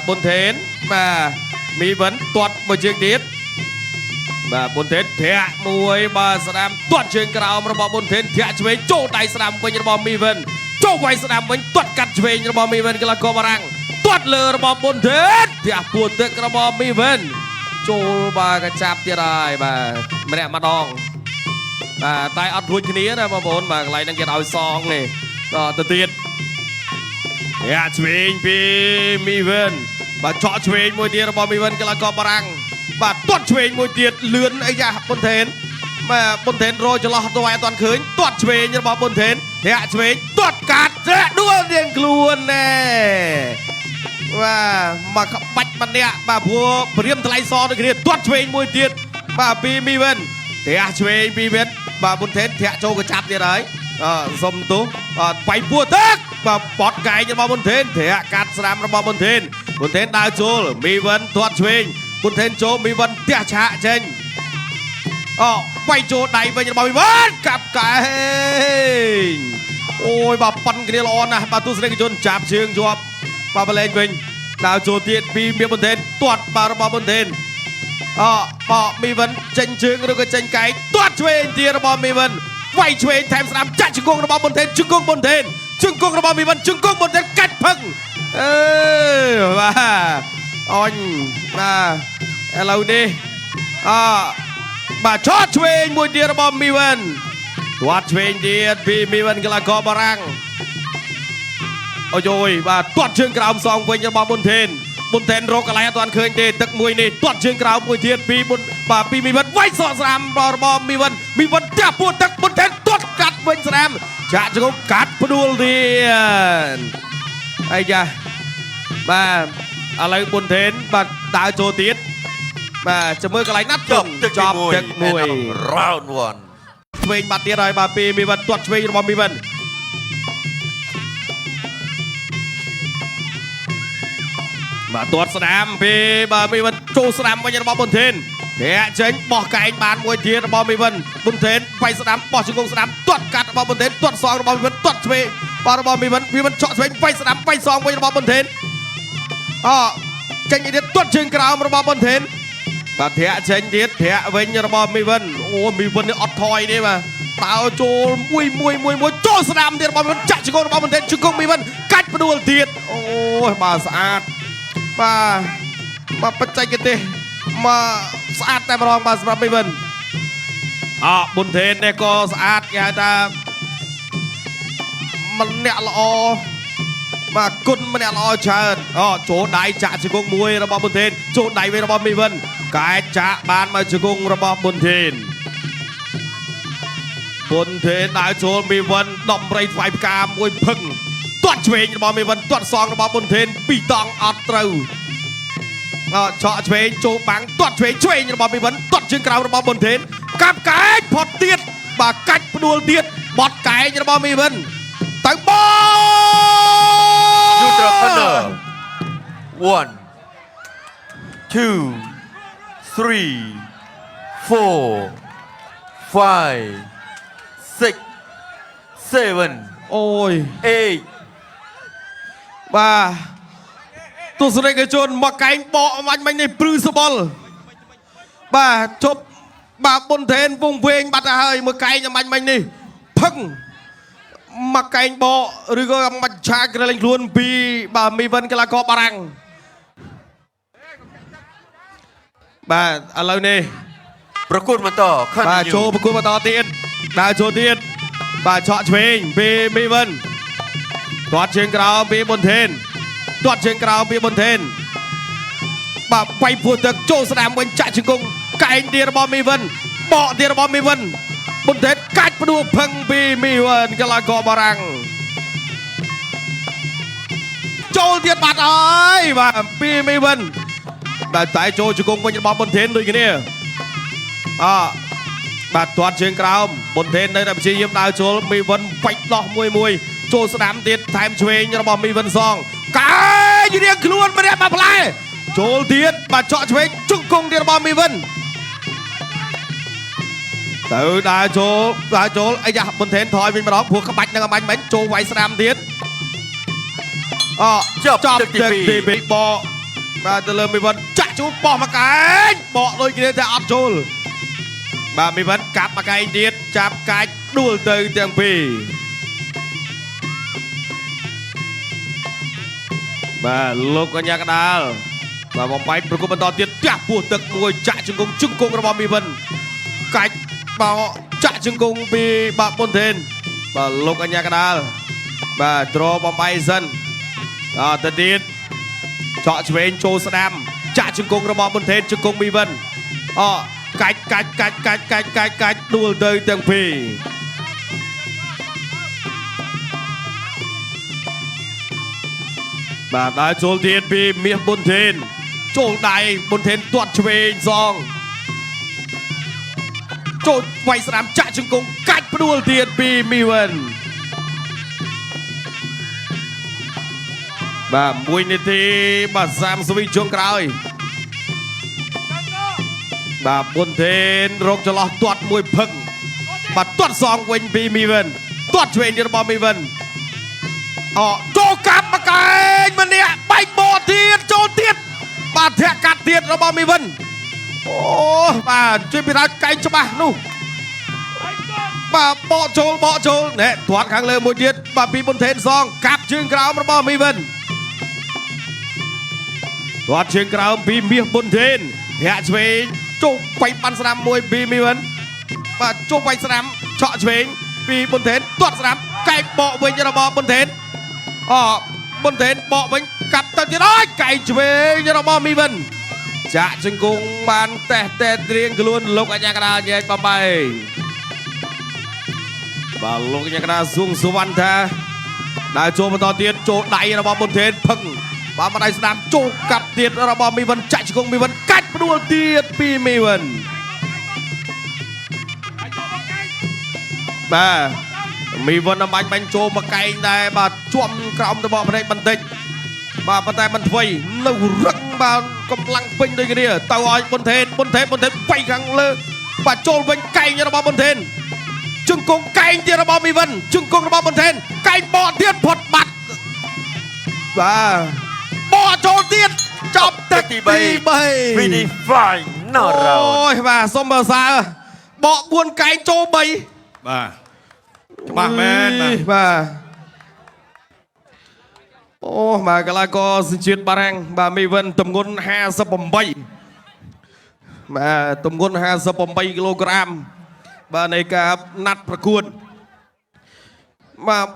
បុនថេនបាទមីវិនទាត់មួយជើងទៀតបាទបុនថេនធាក់មួយបាទស្ដាំទាត់ជើងក្រោមរបស់បុនថេនធាក់ឆ្វេងចូលដៃស្ដាំវិញរបស់មីវិនចូលវាយស្ដាំវិញទាត់កាត់ឆ្វេងរបស់មីវិនកីឡាករបារាំងទាត់លើរបស់បុនថេនធាក់ពួនទឹករបស់មីវិនចូលបាទកចាប់ទៀតហើយបាទម្នាក់ម្ដងបាទតែអត់រួចគ្នាណាបងប្អូនបាទកន្លែងហ្នឹងគេឲ្យសងនេះតទៅទៀតយ៉ាឆ្វេងពីមីវិនបាទឆក់ឆ្វេងមួយទៀតរបស់មីវិនកីឡាករបារាំងបាទទាត់ឆ្វេងមួយទៀតលឿនអីយ៉ាបុនថេនបាទបុនថេនរយចន្លោះទៅឲ្យអត់ទាន់ឃើញទាត់ឆ្វេងរបស់បុនថេនធាក់ឆ្វេងទាត់កាត់ដួលរៀងខ្លួនណែបាទមកក្បាច់ម្នាក់បាទព្រោះព្រាមថ្លៃសដូចគ្នាទាត់ឆ្វេងមួយទៀតបាទពីមីវិនធាក់ឆ្វេងពីមីវិនបាទបុនថេនធាក់ចូលកញ្ចប់ទៀតហើយសុំទោសបាយពួរទឹកបាទបត់កែងរបស់បុនថេនធាក់កាត់ស្រាមរបស់បុនថេនដើរចូលមីវិនទាត់ឆ្វេងបុនថេនចូលមីវិនផ្ទះឆាកចេញវាយចូលដៃវិញរបស់មីវិនកាប់កែងអូយបាទប៉ាន់គ្នាល្អណាស់បាទទស្សនិកជនចាប់ជើងជាប់បាទបលែងវិញដើរចូលទៀតពីមីបុនថេនទាត់បាទរបស់បុនថេនមីវិនចេញជើងឬក៏ចេញកែងទាត់ឆ្វេងទៀតរបស់មីវិនវាយឆ្វេងថែមស្ដាំចាក់ជង្គង់របស់បុនថេនជង្គង់បុនថេនជង្គង់របស់មីវិនជង្គង់បុនថេនកាច់ផឹងបាទអញបាទឥឡូវនេះបាទឆោតឆ្វេងមួយទៀតរបស់មីវិនទាត់ឆ្វេងទៀតពីមីវិនកីឡាករបារាំងអូយយបាទទាត់ជើងក្រោមសងវិញរបស់បុនថេនរកកន្លែងអត់ទាន់ឃើញទេទឹកមួយនេះទាត់ជើងក្រោមមួយទៀតពីមីវិនវាយសក់ស្រាមរបស់មីវិនផ្ទះពួតទឹកបុនថេនទាត់កាត់វិញស្រាមចាក់ជង្គង់កាត់ផ្ដួលទៀតអីយ៉ាបាទឥឡូវបុនថេនបាទដើរចូលទៀតបាទចាំមើលកន្លែងណាត់ចប់ទឹកមួយ round 1 ឆ្វេងបាត់ទៀតហើយបាទពីមីវិនទាត់ឆ្វេងរបស់មីវិនបាទទាត់ស្ដាំពីបាទមីវិនចូលស្ដាំវិញរបស់បុនថេនធាក់ចេញបោះកែងបានមួយទៀតរបស់មីវិនបុនថេនវាយស្ដាំបោះជង្គង់ស្ដាំទាត់កាត់របស់បុនថេនទាត់សងរបស់មីវិនទាត់ឆ្វេងបាទរបស់មីវិនឆក់ឆ្វេងវាយស្ដាំវាយសងវិញរបស់បុនថេនចេញទៀតទាត់ជើងក្រោមរបស់បុនថេនបាទធាក់ចេញទៀតធាក់វិញរបស់មីវិនអូមីវិននេះអត់ថយទេបាទតើចូលមួយចូលស្ដាំទៀតរបស់មីវិនចាក់ជង្គង់របស់បុនថេនជង្គង់មីវិនកាច់ផ្ដួលទៀតអូយបាទស្អាតបាទបច្ចេកទេសមកស្អាតតែម្ដងបាទសម្រាប់មីវិនបុនថេននេះក៏ស្អាតគេហៅថាម្នាក់ល្អបាទគុណម្នាក់ល្អច្រើនចូលដៃចាក់ជង្គង់មួយរបស់បុនថេនចូលដៃវិញរបស់មីវិនកែចាក់បានមកជង្គង់របស់បុនថេនដើរចូលមីវិនដំរីថ្វាយផ្កាមួយភឹងទាត់ឆ្វេងរបស់មីវិនទាត់សងរបស់បុនថេនពីរតង់អត់ត្រូវឆក់ឆ្វេងចូលបាំងទាត់ឆ្វេងរបស់មីវិនទាត់ជើងក្រោមរបស់បុនថេនកាប់កែងផុតទៀតបាទកាច់ផ្ដួលទៀតបត់កែងរបស់មីវិនទៅបោยูทร์คอนเนอร์ 1 2 3 4 5 6 7 អូយ8បាទទស្សនិកជនមកកែងបកមាញ់នេះព្រឺសបល់បាទជប់បាទបុនថេនវងវែងបាត់ទៅហើយមើលកែងមាញ់នេះផឹងមកកែងបកឬក៏មកឆាក្រែងខ្លួនពីបាទមីវិនកីឡាករបារាំងបាទឥឡូវនេះប្រកួតបន្តបាទចូលប្រកួតបន្តទៀតដើរចូលទៀតបាទឆក់ឆ្វេងពីមីវិនទាត់ជើងក្រោមពីបុនថេនទាត់ជើងក្រោមពីបុនថេនបាទវាយពួរទឹកចូលស្ដាំវិញចាក់ជង្គង់កែងទៀតរបស់មីវិនបកទៀតរបស់មីវិនបុនថេនកាច់ផ្ដួលផឹងពីមីវិនកីឡាករបារាំងចូលទៀតបាត់ហើយបាទពីមីវិនបាទតែចូលជង្គង់វិញរបស់បុនថេនដូចគ្នាបាទទាត់ជើងក្រោមបុនថេននៅតែព្យាយាមដើរចូលមីវិនបាច់ដោះមួយចូលស្ដាំទៀតថែមឆ្វេងរបស់មីវិនសងកែយរៀងខ្លួនម្នាក់មកផ្លែចូលទៀតបាទឆក់ឆ្វេងជង្គង់ទៀតរបស់មីវិនទៅដើរចូលអីយ៉ាបុនថេនថយវិញម្ដងព្រោះក្បាច់នឹងអាមាញ់មិញចូលវាយស្ដាំទៀតចប់ទឹកទី2ប បាទទៅលើមីវិនចាក់ជួបបោះមកកែងបកដូចគ្នាតែអត់ចូលបាទមីវិនកាប់មកកែងទៀតចាប់កាច់ដួលទៅទាំងពីរបាទលោកកញ្ញាកដាលបាទបំបែកប្រគំបន្តទៀតផ្ទះពោះទឹកមួយចាក់ជង្គង់របស់មីវិនកាច់បោចាក់ជង្គង់ពីបាទប៊ុនថេនបាទលោកកញ្ញាកដាលបាទត្របំបែកសិនទៅទៀតចော့ឆ្វេងចូលស្ដាំចាក់ជង្គង់របស់ប៊ុនថេនជង្គង់មីវិនកាច់ដួលទៅទាំងពីរបាទដល់ចូលទៀតពីមាសប៊ុនថេនចូលដៃប៊ុនថេនទាត់ឆ្វេងសងចូលវាយស្ដាំចាក់ជង្គង់កាច់ផ្ដួលទៀតពីមីវិនបាទ1នាទីបាទ30វិចុងក្រោយបាទប៊ុនថេនរកចន្លោះទាត់មួយផឹកបាទទាត់សងវិញពីមីវិនទាត់ឆ្វេងរបស់មីវិនចូលកាប់មកកែងម្នាក់បែកបោទៀតចូលទៀតបាទធាក់កាត់ទៀតរបស់មីវិនអូបាទជួយពីរោចកែងច្បាស់នោះបាទបកចូលណែធាត់ខាងលើមួយទៀតបាទពីប៊ុនថេនសងកាប់ជើងក្រោមរបស់មីវិនទាត់ជើងក្រោមពីមាសប៊ុនថេនធាក់ឆ្វេងចូលវាយបានស្ដាំមួយពីមីវិនបាទចូលវាយស្ដាំឆក់ឆ្វេងពីប៊ុនថេនទាត់ស្ដាំកែងបកវិញរបស់ប៊ុនថេនប៊ុនថេនបកវិញកាប់ទៅទៀតអើយកែងឆ្វេងរបស់មីវិនចាក់ជង្គង់បានតេះត្រៀងខ្លួនលោកអាញាកដាញែកបំបីបាទលោកអាញាកដាសួងសុវណ្ណថាដើរចូលបន្តទៀតចូលដៃរបស់ប៊ុនថេនផឹងបាទមកដៃស្ដាំចូលកាប់ទៀតរបស់មីវិនចាក់ជង្គង់មីវិនកាច់ផ្ដួលទៀតពីមីវិនបាទមីវិនអំបញ្ញបាញ់ចូលមកកែងដែរបាទជាប់ក្រោមទៅបកភ្នែកបន្តិចបាទប៉ុន្តែមិនធ្វេនៅរឹកបាទកម្លាំងពេញដូចគ្នាទៅឲ្យប៊ុនថេនវាយខាងលើបាទចូលវិញកែងរបស់ប៊ុនថេនជង្គង់កែងទៀតរបស់មីវិនជង្គង់របស់ប៊ុនថេនកែងបកទៀតផុតបាត់បាទបកចូលទៀតចប់ទឹកទី3 Finish final អូយបាទសុំបើសើបក4កែងចូល3បាទច្បាស់មែនបាទអូបាទកីឡាករសញ្ជាតិបារាំងបាទមីវិនទម្ងន់58បាទទម្ងន់58គីឡូក្រាមបាទនៃការណាត់ប្រកួតបាទ